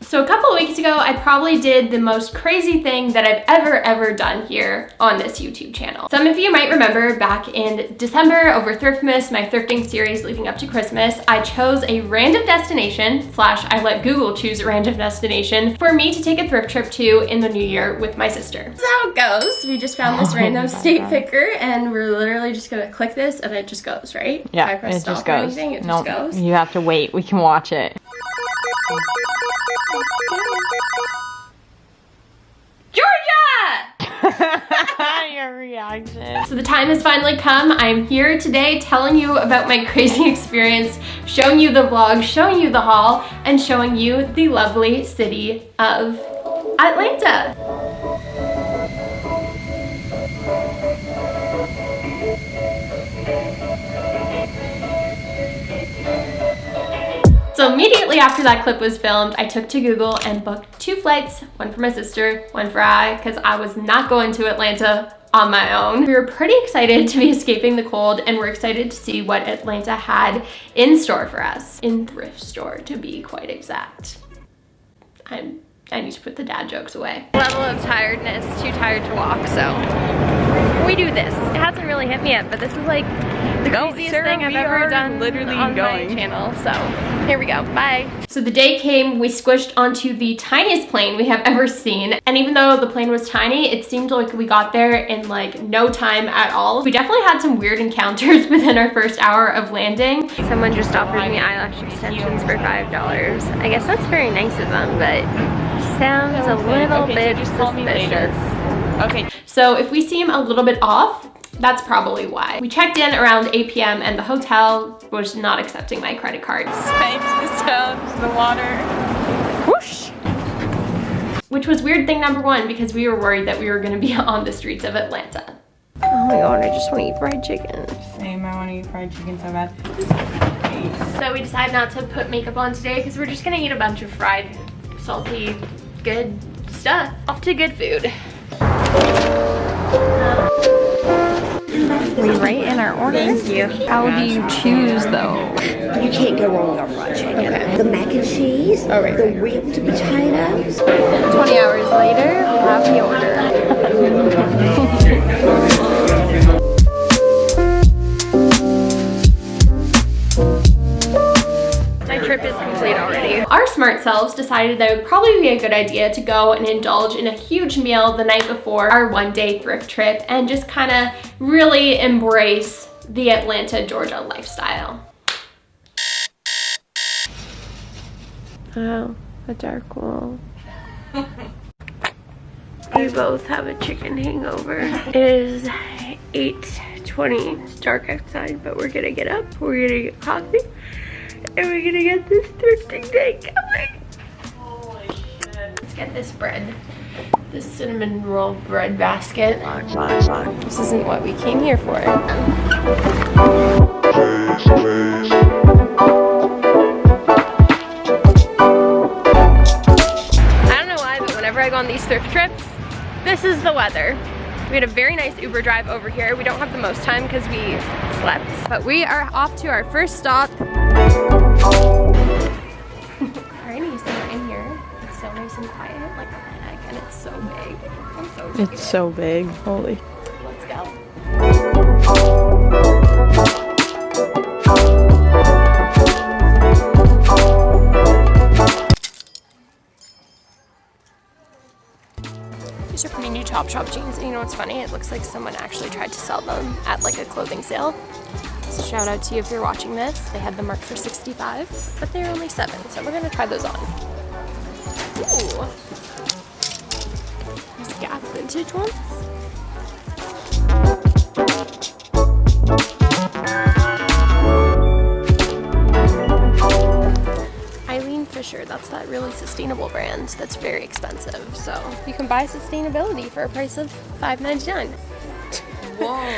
So a couple of weeks ago, I probably did the most crazy thing that I've ever done here on this YouTube channel. Some of you might remember back in December over Thriftmas, my thrifting series leading up to Christmas, I chose a random destination, / I let Google choose a random destination for me to take a thrift trip to in the new year with my sister. That's how it goes. We just found this random state picker and we're literally just gonna click this and it just goes, right? Yeah, if I press it stop just or goes. anything, it No, just goes. you have to wait. We can watch it. Your reaction. So the time has finally come. I'm here today telling you about my crazy experience, showing you the vlog, showing you the haul, and showing you the lovely city of Atlanta. So immediately after that clip was filmed, I took to Google and booked 2 flights, one for my sister, one for I, because I was not going to Atlanta on my own. We were pretty excited to be escaping the cold and we're excited to see what Atlanta had in store for us. In thrift store, to be quite exact. I need to put the dad jokes away. Level of tiredness, too tired to walk, so we do this. It hasn't really hit me yet, but this is like the craziest thing I've ever done on my channel, so here we go, bye. So the day came, we squished onto the tiniest plane we have ever seen, and even though the plane was tiny, it seemed like we got there in like no time at all. We definitely had some weird encounters within our first hour of landing. Someone just offered me eyelash extensions for $5. I guess that's very nice of them, but sounds a little bit suspicious. Okay. So if we seem a little bit off, that's probably why. We checked in around 8 p.m. and the hotel was not accepting my credit card. Spanks the stones, the water. Whoosh! Which was weird thing number 1 because we were worried that we were gonna be on the streets of Atlanta. Oh my god, I just want to eat fried chicken. Same, I want to eat fried chicken so bad. So we decided not to put makeup on today because we're just gonna eat a bunch of fried, salty, good stuff. Off to good food. We write in our order. Thank you. How do you choose though? You can't go wrong with our fried chicken. Okay. The mac and cheese, the real potatoes. 20 hours later, we have the order. My trip is complete already. Our smart selves decided that it would probably be a good idea to go and indulge in a huge meal the night before our one-day thrift trip and just kind of really embrace the Atlanta, Georgia lifestyle. Oh, a dark wall. We both have a chicken hangover. It is 8:20. It's dark outside, but we're gonna get up, we're gonna get coffee, and we're gonna get this thrifting day going. Holy shit. Let's get this bread. This cinnamon roll bread basket. This isn't what we came here for. I go on these thrift trips, this is the weather. We had a very nice Uber drive over here. We don't have the most time because we slept, but we are off to our first stop. Alrighty, so we're in here. It's so nice and quiet, like a bag, and it's so big. I'm so scared. It's so big. Holy. Let's go. These are pretty new Topshop jeans, and you know what's funny? It looks like someone actually tried to sell them at like a clothing sale. So shout out to you if you're watching this. They had them marked for $65, but they're only $7, so we're gonna try those on. Ooh. These Gap vintage ones. Fisher, that's that really sustainable brand that's very expensive. So you can buy sustainability for a price of $5.99. Whoa.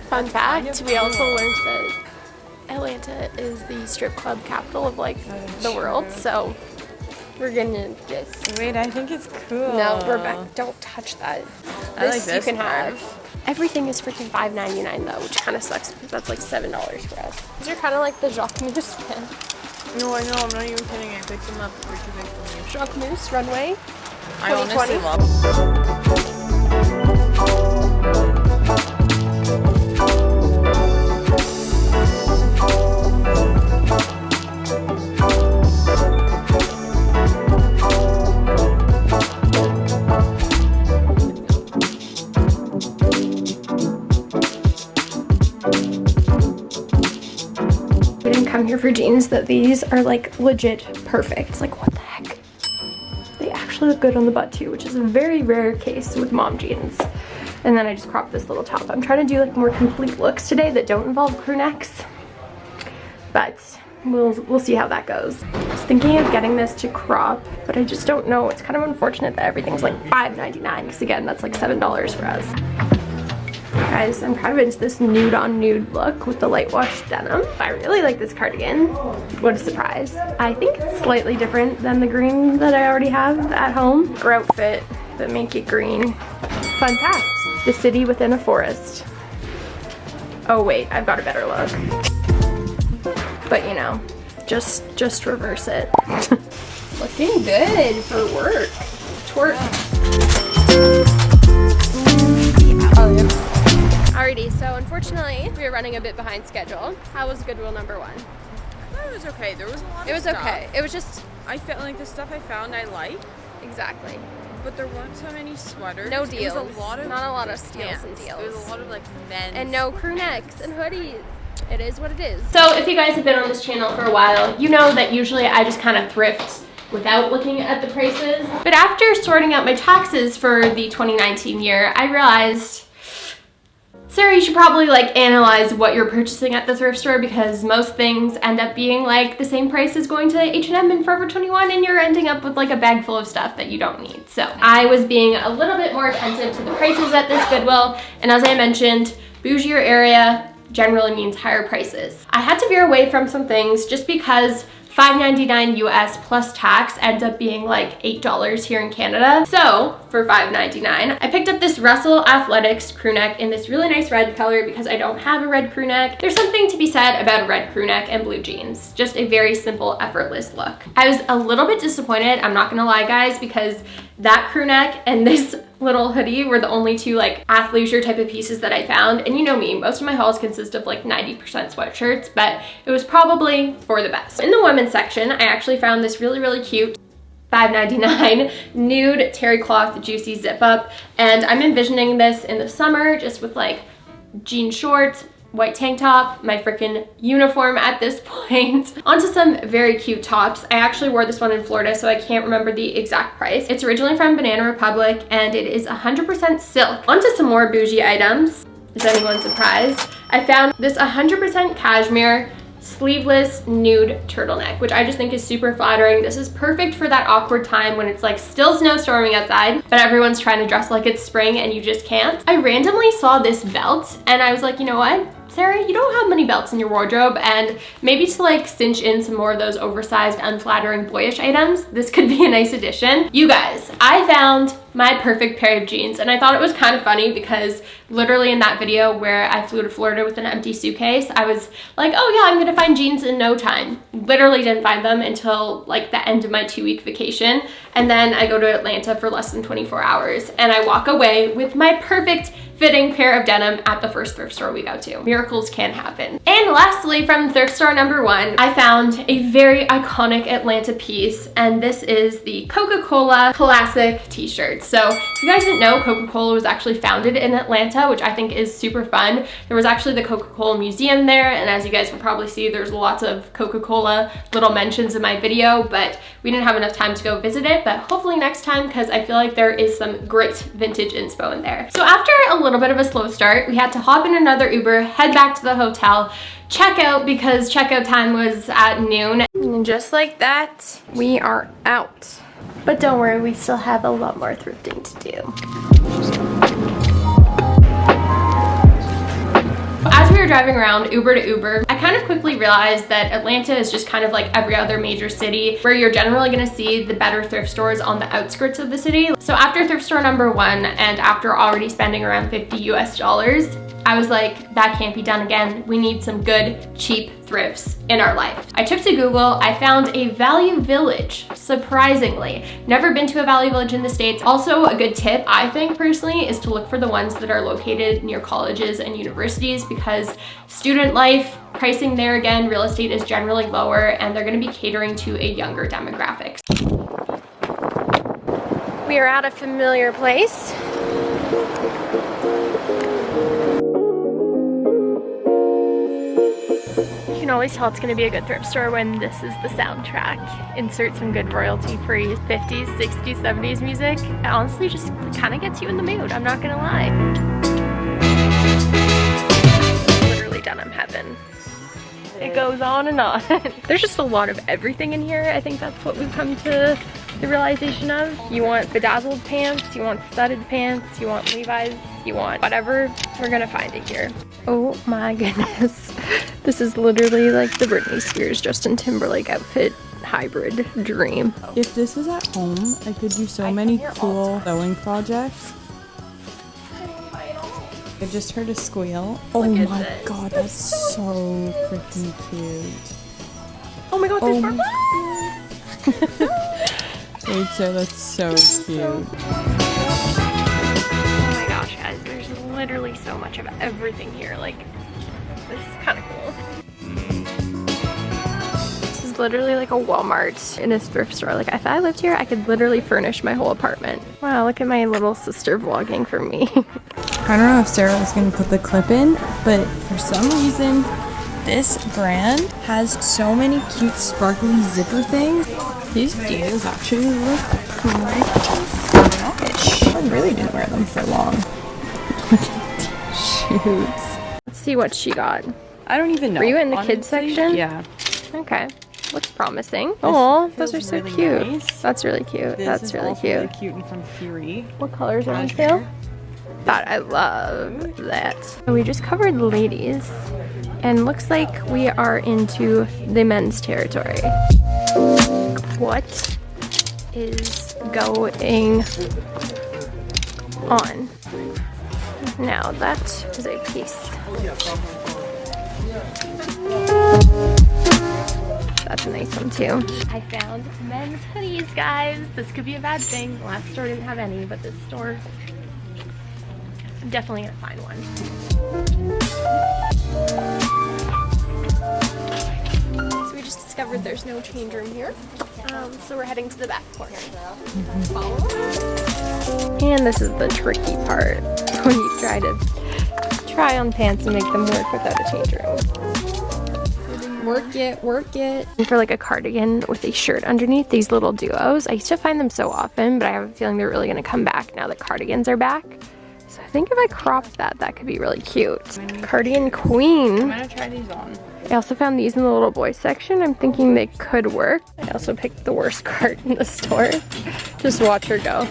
Fun fact, we also learned that Atlanta is the strip club capital of like the world, so we're gonna just... Wait, I think it's cool. No, Rebecca, don't touch that. I like this you can have. Everything is freaking $5.99 though, which kind of sucks because that's like $7 for us. These are kind of like the Jacquemus pants. No, I know, I'm not even kidding. I picked them up. They're too big for me. Jacquemus Runway. I honestly 2020. love We didn't come here for jeans, that these are like legit perfect. Like what the heck? They actually look good on the butt too, which is a very rare case with mom jeans. And then I just cropped this little top. I'm trying to do like more complete looks today that don't involve crew necks, but we'll see how that goes. I was thinking of getting this to crop, but I just don't know. It's kind of unfortunate that everything's like $5.99 because again, that's like $7 for us. Guys, I'm kind of into this nude on nude look with the light wash denim. I really like this cardigan. What a surprise. I think it's slightly different than the green that I already have at home. Or outfit that make it green. Fun fact, the city within a forest. Oh wait, I've got a better look. But you know, just reverse it. Looking good for work. Twerk. Oh yeah. Alrighty, so unfortunately, we are running a bit behind schedule. How was Goodwill number 1? I thought it was okay. There was a lot of It was stuff. okay. It was just... I felt like the stuff I found I liked, Exactly. but there weren't so many sweaters. No It deals. was a lot of Not a lot of steals pants. and deals. There was a lot of like men's. And no crew necks and hoodies. It is what it is. So if you guys have been on this channel for a while, you know that usually I just kind of thrift without looking at the prices. But after sorting out my taxes for the 2019 year, I realized, Sarah, you should probably like analyze what you're purchasing at the thrift store because most things end up being like the same price as going to H&M and Forever 21 and you're ending up with like a bag full of stuff that you don't need. So I was being a little bit more attentive to the prices at this Goodwill, and as I mentioned, bougier area generally means higher prices. I had to veer away from some things just because $5.99 US plus tax ends up being like $8 here in Canada. So for $5.99, I picked up this Russell Athletics crew neck in this really nice red color because I don't have a red crew neck. There's something to be said about a red crew neck and blue jeans. Just a very simple, effortless look. I was a little bit disappointed, I'm not gonna lie guys, because that crew neck and this little hoodie were the only two like athleisure type of pieces that I found. And you know me, most of my hauls consist of like 90% sweatshirts, but it was probably for the best. In the women's section, I actually found this really, really cute $5.99 nude terry cloth juicy zip up. And I'm envisioning this in the summer just with like jean shorts, white tank top, my freaking uniform at this point. Onto some very cute tops. I actually wore this one in Florida, so I can't remember the exact price. It's originally from Banana Republic and it is 100% silk. Onto some more bougie items. Is anyone surprised? I found this 100% cashmere sleeveless nude turtleneck, which I just think is super flattering. This is perfect for that awkward time when it's like still snowstorming outside, but everyone's trying to dress like it's spring and you just can't. I randomly saw this belt and I was like, you know what? Sarah, you don't have many belts in your wardrobe, and maybe to like cinch in some more of those oversized, unflattering, boyish items, this could be a nice addition. You guys, I found my perfect pair of jeans, and I thought it was kind of funny because literally in that video where I flew to Florida with an empty suitcase, I was like, oh yeah, I'm gonna find jeans in no time. Literally didn't find them until like the end of my 2-week vacation, and then I go to Atlanta for less than 24 hours, and I walk away with my perfect fitting pair of denim at the first thrift store we go to. Miracles can happen. And lastly, from thrift store number 1, I found a very iconic Atlanta piece, and this is the Coca-Cola Classic t-shirt. So if you guys didn't know, Coca-Cola was actually founded in Atlanta, which I think is super fun. There was actually the Coca-Cola Museum there, and as you guys can probably see, there's lots of Coca-Cola little mentions in my video, but we didn't have enough time to go visit it, but hopefully next time, because I feel like there is some great vintage inspo in there. So after a little bit of a slow start, we had to hop in another Uber, head back to the hotel, check out because checkout time was at noon. And just like that, we are out. But don't worry, we still have a lot more thrifting to do. As we were driving around Uber to Uber, I kind of quickly realized that Atlanta is just kind of like every other major city where you're generally gonna see the better thrift stores on the outskirts of the city. So after thrift store number 1 and after already spending around $50 US, I was like, that can't be done again. We need some good, cheap thrifts in our life. I took to Google, I found a value village, surprisingly. Never been to a value village in the States. Also, a good tip, I think personally, is to look for the ones that are located near colleges and universities, because student life, pricing there again, real estate is generally lower, and they're gonna be catering to a younger demographic. We are at a familiar place. You can always tell it's gonna be a good thrift store when this is the soundtrack. Insert some good royalty-free 50s, 60s, 70s music. It honestly just kind of gets you in the mood, I'm not gonna lie. Literally denim heaven. It goes on and on. There's just a lot of everything in here. I think that's what we've come to the realization of. You want bedazzled pants, you want studded pants, you want Levi's, you want whatever, we're gonna find it here. Oh my goodness. This is literally like the Britney Spears, Justin Timberlake outfit hybrid dream. If this was at home, I could do so many cool sewing projects. I just heard a squeal. Oh my god, that's so freaking cute. Oh my god, there's more. Wait, so that's so cute. Oh my gosh, guys, there's literally so much of everything here. Like, this is kind of cool. This is literally like a Walmart in a thrift store. Like, if I lived here, I could literally furnish my whole apartment. Wow, look at my little sister vlogging for me. I don't know if Sarah was gonna put the clip in, but for some reason, this brand has so many cute sparkly zipper things. These jeans actually look pretty stylish. I really didn't wear them for long. Look at these shoes. Let's see what she got. I don't even know. Were you in the honestly, kids section? Yeah. Okay. Looks promising. Oh, those are so really cute. nice. That's really cute. That's really cute. Really cute and from Fury. What colors are on sale? That I love that. So we just covered ladies, and looks like we are into the men's territory. What is going on? Now that is a piece. That's a nice one too. I found men's hoodies, guys. This could be a bad thing. The last store didn't have any, but this store, I'm definitely gonna find one. So we just discovered there's no change room here. So we're heading to the back corner. Follow us. And this is the tricky part when you try on pants and make them work without a change room. Work it, work it. And for like a cardigan with a shirt underneath, these little duos, I used to find them so often, but I have a feeling they're really gonna come back now that cardigans are back. So I think if I cropped that, that could be really cute. Cardigan queen. I'm gonna try these on. I also found these in the little boy section. I'm thinking they could work. I also picked the worst cart in the store. Just watch her go.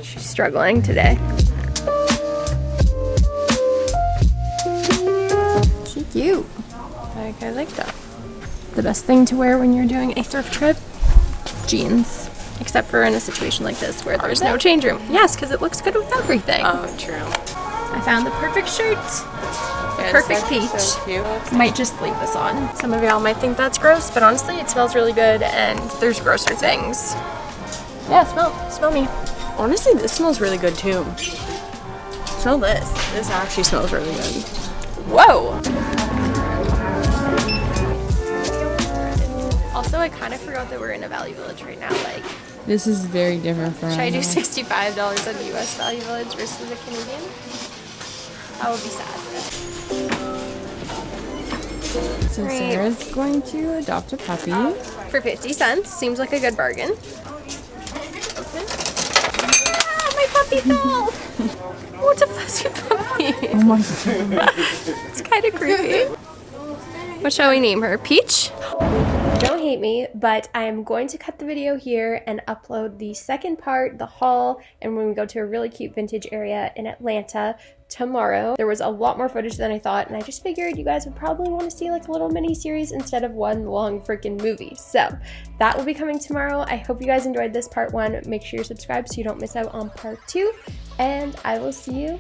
She's struggling today. She's cute. I like that. The best thing to wear when you're doing a thrift trip? Jeans. Except for in a situation like this where there's no change room. Yes, because it looks good with everything. Oh, true. I found the perfect shirt. The perfect peach. So cute. Might just leave this on. Some of y'all might think that's gross, but honestly it smells really good and there's grosser things. Yeah, smell me. Honestly, this smells really good too. Smell this. This actually smells really good. Whoa! Also, I kind of forgot that we're in a value village right now. Like, This is very different from. should I do $65 at a US value village versus a Canadian? That would be sad. So Sarah's going to adopt a puppy. For 50 cents. Seems like a good bargain. Open. Ah, my puppy fell! Oh, it's a fuzzy puppy. Oh my god. It's kind of creepy. What shall we name her? Peach? Don't hate me, but I am going to cut the video here and upload the second part, the haul, and when we go to a really cute vintage area in Atlanta tomorrow. There was a lot more footage than I thought, and I just figured you guys would probably want to see like a little mini series instead of one long freaking movie. So that will be coming tomorrow. I hope you guys enjoyed this part 1. Make sure you're subscribed so you don't miss out on part 2, and I will see you